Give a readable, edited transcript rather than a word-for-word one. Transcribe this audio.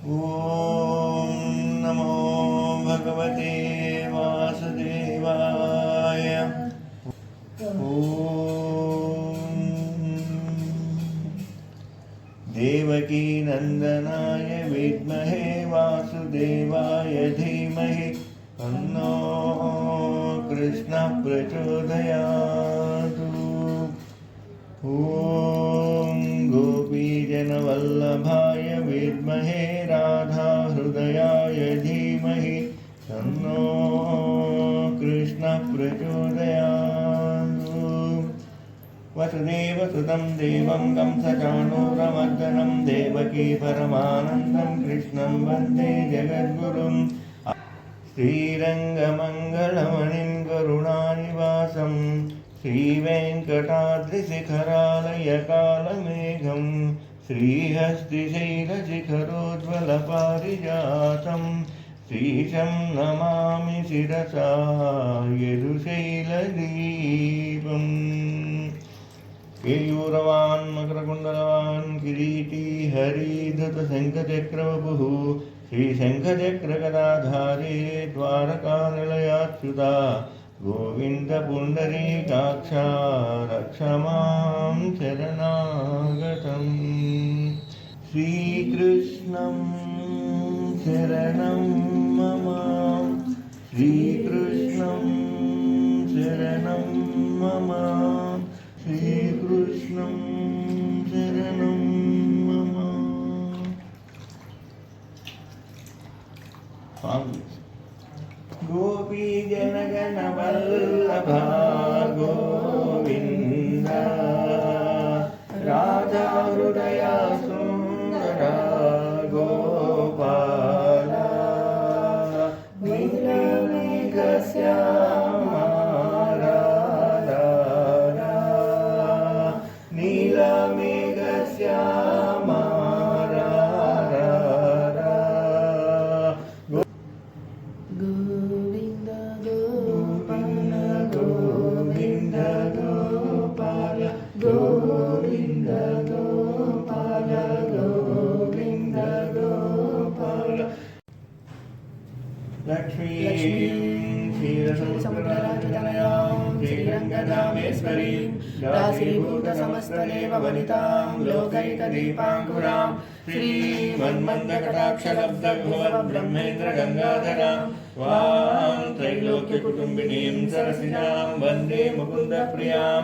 ॐ नमो भगवते वासुदेवाय। देवकी नंदनाय विद्महे वासुदेवाय धीमहि तन्नो कृष्ण प्रचोदयात्। ॐ गोपीजनवल्लभाय विद्महे राधाहृदयाय धीमहि तन्नो कृष्ण प्रचोदयात्। वसुदेवसुतं देवं कंसचाणूरमर्दनं देवकी परमानन्दं कृष्णं वन्दे जगद्गुरुम्। श्रीरङ्गमङ्गलमणिं करुणानिवासं श्रीवेङ्कटाद्रिशिखरालयकालमेघं श्रीहस्तिशैलशिखरोज्ज्वलपारिजातं श्रीशं नमामि शिरसा यदुशैलदीपम्। केयूरवान् मकरकुण्डलवान् किरीटी हरिधृतशङ्खचक्रवपुः श्रीशङ्खचक्रगदाधारी द्वारकानिलयाच्युता गोविन्द पुण्डरीकाक्षा रक्ष मां शरणागतम्। श्रीकृष्णं शरणं मम श्रीकृष्णं शरणं मम श्रीकृष्णं शरणं मम। गोपीजनगणवल्लभा गोविन्द राधाहृदया सुन्दरा गोपाल नीलमेघश्यामा नीलमेघश्यामा गोविन्द गोपाल गोविन्द गोपाल गोविन्द गोपाल गोविन्द गोपाल। लक्ष्मीं क्षीरसमुद्रराजतनयां श्रीरङ्गधामेश्वरीं दासीभूतसमस्तदेववनितां लोकैकदीपाङ्कुरां श्रीमन्मन्दकटाक्षलब्धभुवनब्रह्मेन्द्रगङ्गाधरां त्वां त्रैलोक्यकुटुम्बिनीं सरसिजां वन्दे मुकुन्दप्रियां।